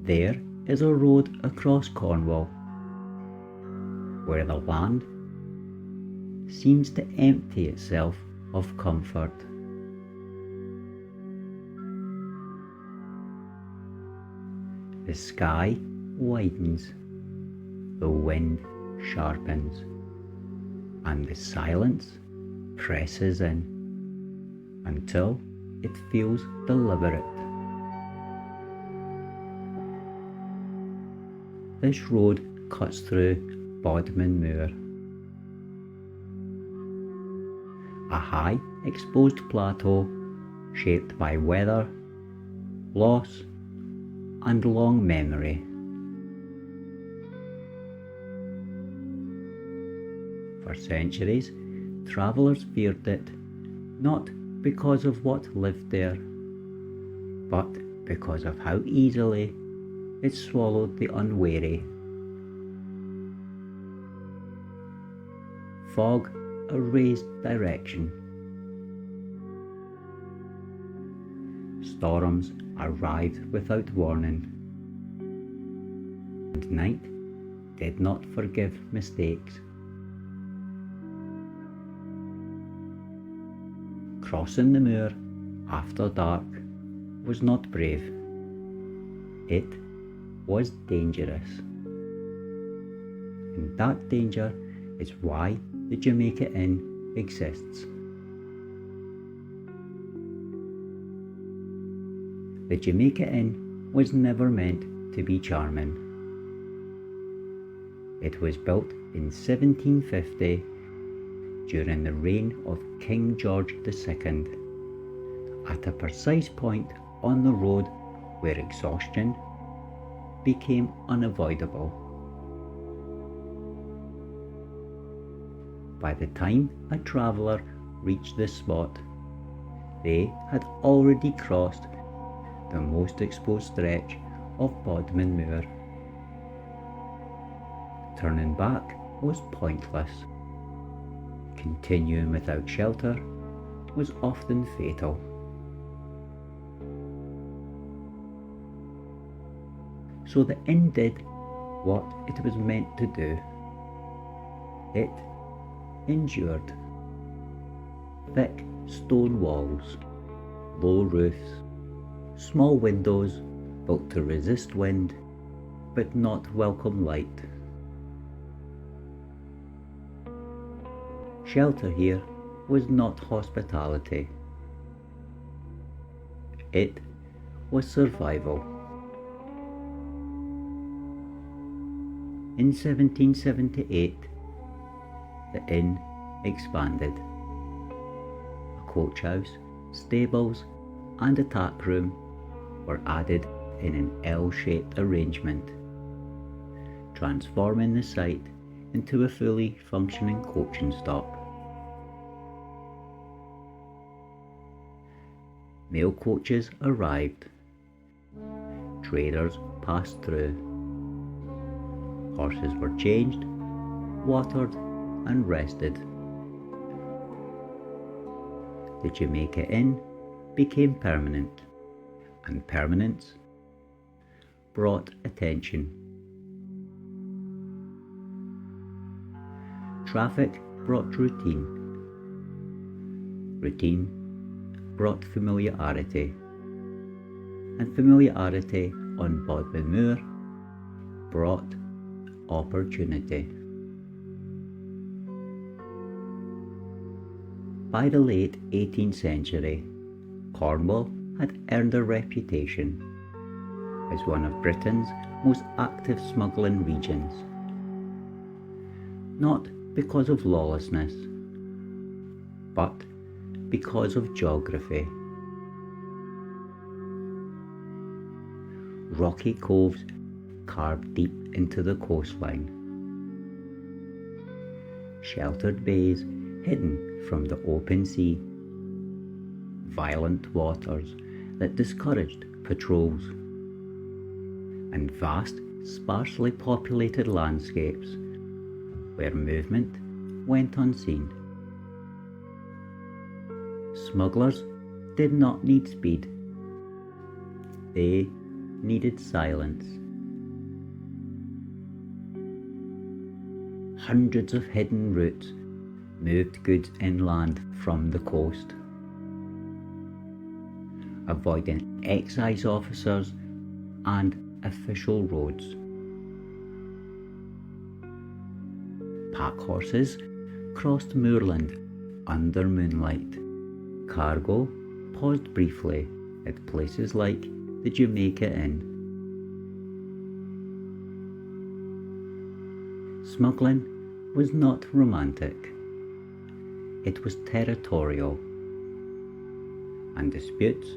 There is a road across Cornwall, where the land seems to empty itself of comfort. The sky widens, the wind sharpens, and the silence presses in until it feels deliberate. This road cuts through Bodmin Moor, a high exposed plateau shaped by weather, loss, and long memory. For centuries, travellers feared it, not because of what lived there, but because of how easily it swallowed the unwary. Fog erased direction. Storms arrived without warning, and night did not forgive mistakes. Crossing the moor after dark was not brave. It was dangerous. And that danger is why the Jamaica Inn exists. The Jamaica Inn was never meant to be charming. It was built in 1750 during the reign of King George II, at a precise point on the road where exhaustion became unavoidable. By the time a traveller reached this spot, they had already crossed the most exposed stretch of Bodmin Moor. Turning back was pointless. Continuing without shelter was often fatal. So the inn did what it was meant to do. It endured. Thick stone walls, low roofs, small windows built to resist wind but not welcome light. Shelter here was not hospitality. It was survival. In 1778, the inn expanded. A coach house, stables, and a tap room were added in an L-shaped arrangement, transforming the site into a fully functioning coaching stop. Mail coaches arrived. Traders passed through. Horses were changed, watered, and rested. The Jamaica Inn became permanent, and permanence brought attention. Traffic brought routine. Routine brought familiarity. And familiarity on Bodmin Moor brought opportunity. By the late 18th century, Cornwall had earned a reputation as one of Britain's most active smuggling regions. Not because of lawlessness, but because of geography. Rocky coves carved deep into the coastline. Sheltered bays hidden from the open sea. Violent waters that discouraged patrols. And vast, sparsely populated landscapes where movement went unseen. Smugglers did not need speed. They needed silence. Hundreds of hidden routes moved goods inland from the coast, avoiding excise officers and official roads. Pack horses crossed moorland under moonlight. Cargo paused briefly at places like the Jamaica Inn. Smuggling was not romantic. It was territorial, and disputes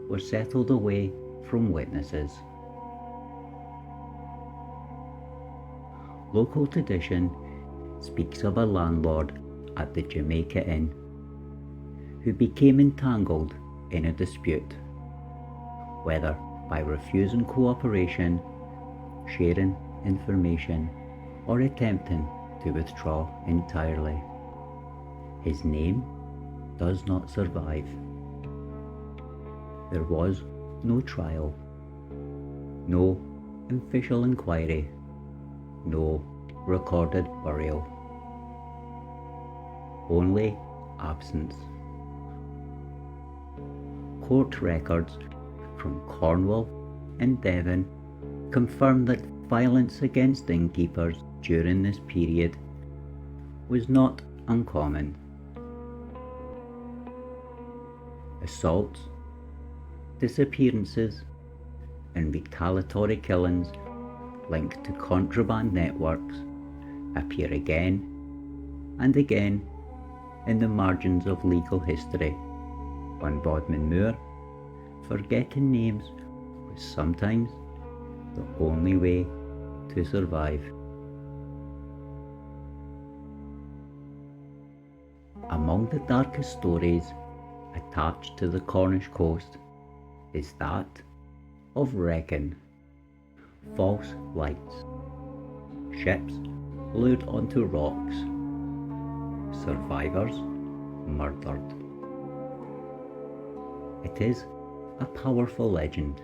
were settled away from witnesses. Local tradition speaks of a landlord at the Jamaica Inn who became entangled in a dispute, whether by refusing cooperation, sharing information, or attempting to withdraw entirely. His name does not survive. There was no trial, no official inquiry, no recorded burial. Only absence. Court records from Cornwall and Devon confirm that violence against innkeepers during this period was not uncommon. Assaults, disappearances, and retaliatory killings linked to contraband networks appear again and again in the margins of legal history. On Bodmin Moor, forgetting names was sometimes the only way to survive. Among the darkest stories attached to the Cornish coast is that of wrecking, false lights, ships lured onto rocks, survivors murdered. It is a powerful legend.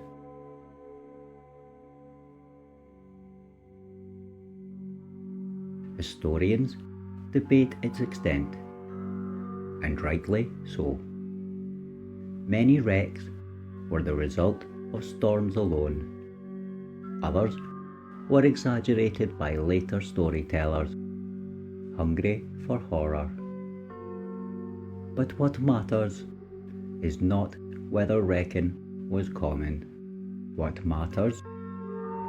Historians debate its extent, and rightly so. Many wrecks were the result of storms alone. Others were exaggerated by later storytellers, hungry for horror. But what matters is not whether wrecking was common. What matters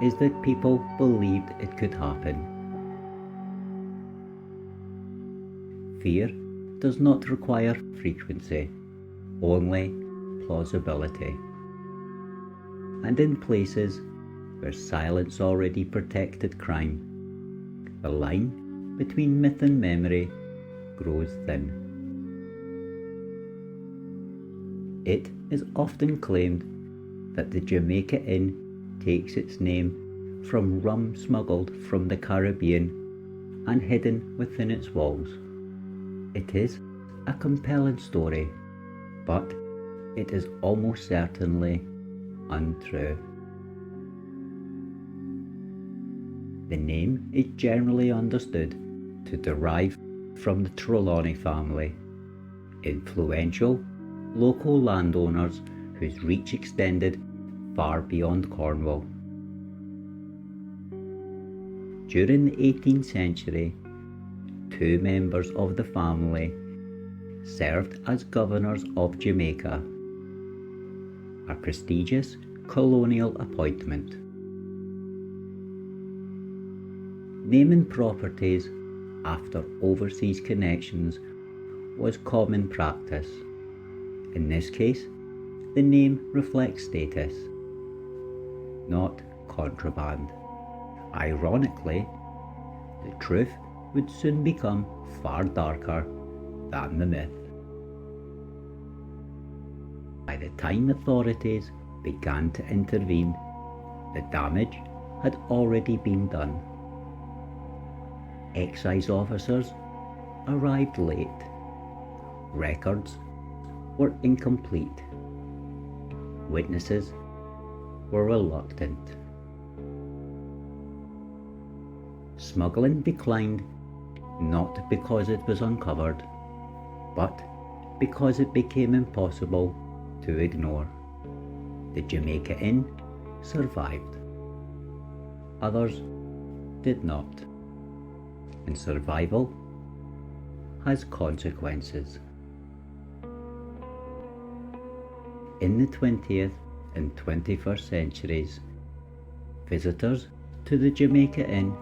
is that people believed it could happen. Fear does not require frequency, only plausibility. And in places where silence already protected crime, the line between myth and memory grows thin. It is often claimed that the Jamaica Inn takes its name from rum smuggled from the Caribbean and hidden within its walls. It is a compelling story, but it is almost certainly untrue. The name is generally understood to derive from the Trelawney family, influential local landowners whose reach extended far beyond Cornwall. During the 18th century, two members of the family served as governors of Jamaica, a prestigious colonial appointment. Naming properties after overseas connections was common practice. In this case, the name reflects status, not contraband. Ironically, the truth would soon become far darker than the myth. By the time authorities began to intervene, the damage had already been done. Excise officers arrived late. Records were incomplete. Witnesses were reluctant. Smuggling declined not because it was uncovered, but because it became impossible to ignore. The Jamaica Inn survived. Others did not. And survival has consequences. In the 20th and 21st centuries, visitors to the Jamaica Inn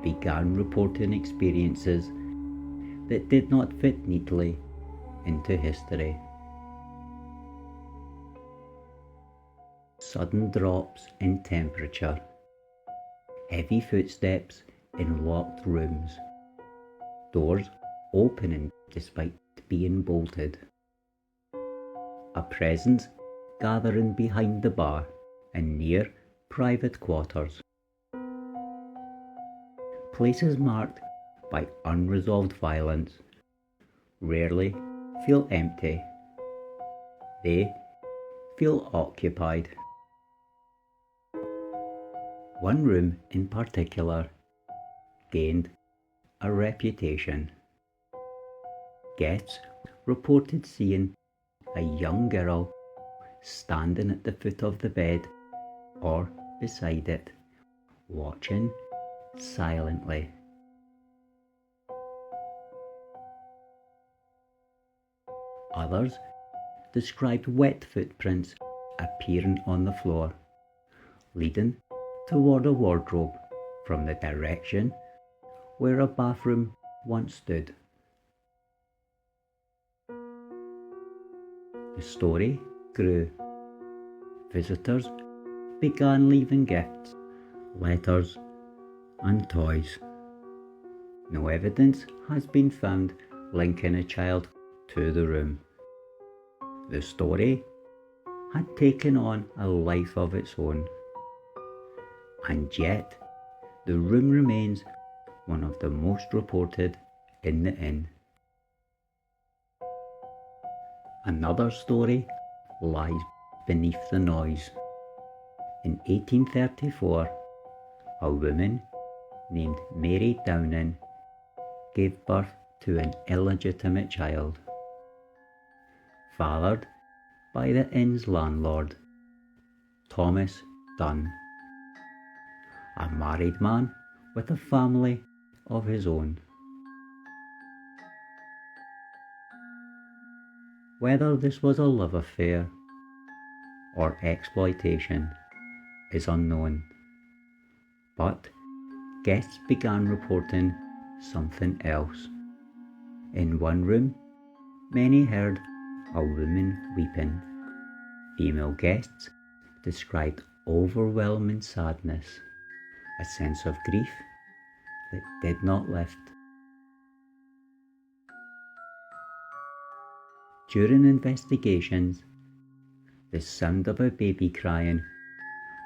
began reporting experiences that did not fit neatly into history. Sudden drops in temperature, heavy footsteps in locked rooms, doors opening despite being bolted, a presence gathering behind the bar and near private quarters. Places marked by unresolved violence rarely feel empty. They feel occupied. One room in particular gained a reputation. Guests reported seeing a young girl standing at the foot of the bed or beside it, watching silently. Others described wet footprints appearing on the floor, leading toward a wardrobe from the direction where a bathroom once stood. The story grew. Visitors began leaving gifts, letters, and toys. No evidence has been found linking a child to the room. The story had taken on a life of its own, and yet the room remains one of the most reported in the inn. Another story lies beneath the noise. In 1834, a woman named Mary Downing gave birth to an illegitimate child, fathered by the inn's landlord, Thomas Dunn, a married man with a family of his own. Whether this was a love affair or exploitation is unknown, but guests began reporting something else. In one room, many heard a woman weeping. Female guests described overwhelming sadness, a sense of grief that did not lift. During investigations, the sound of a baby crying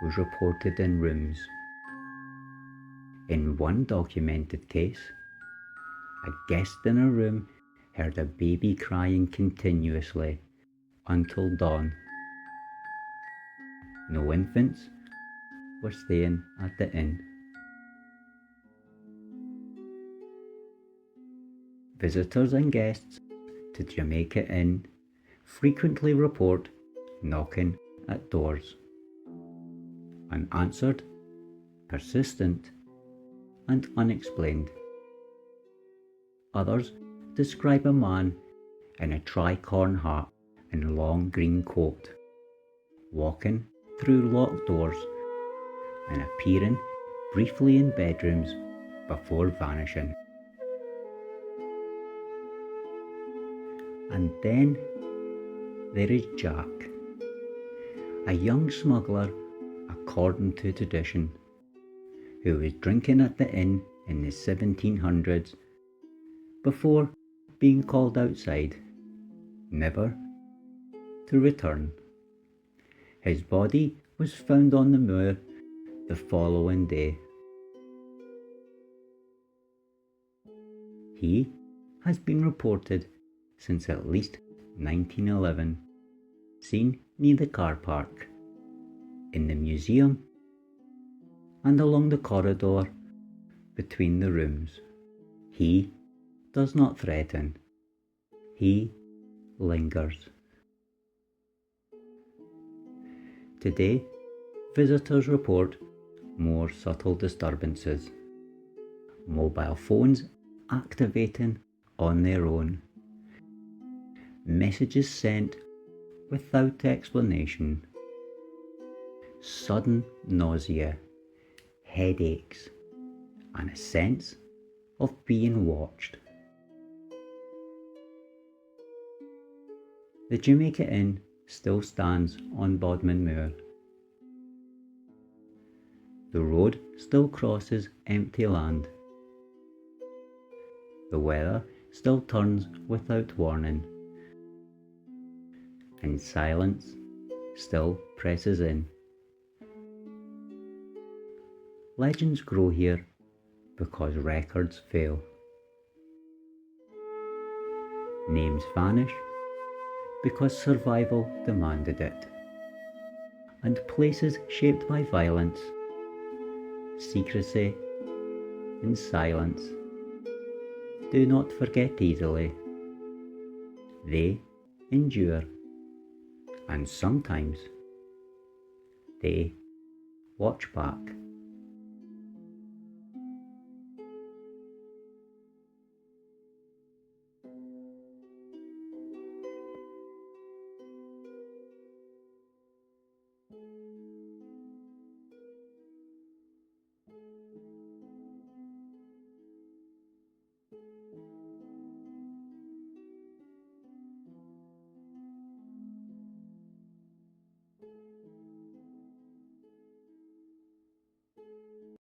was reported in rooms. In one documented case, a guest in a room heard a baby crying continuously until dawn. No infants were staying at the inn. Visitors and guests to Jamaica Inn frequently report knocking at doors. Unanswered, persistent, and unexplained. Others describe a man in a tricorn hat and long green coat, walking through locked doors and appearing briefly in bedrooms before vanishing. And then there is Jack, a young smuggler according to tradition, who was drinking at the inn in the 1700s before being called outside, never to return. His body was found on the moor the following day. He has been reported since at least 1911, seen near the car park. in the museum, and along the corridor between the rooms. He does not threaten. He lingers. Today, visitors report more subtle disturbances. Mobile phones activating on their own. Messages sent without explanation. Sudden nausea, headaches, and a sense of being watched. The Jamaica Inn still stands on Bodmin Moor. The road still crosses empty land. The weather still turns without warning. And silence still presses in. Legends grow here because records fail. Names vanish because survival demanded it. And places shaped by violence, secrecy, and silence do not forget easily. They endure, and sometimes they watch back.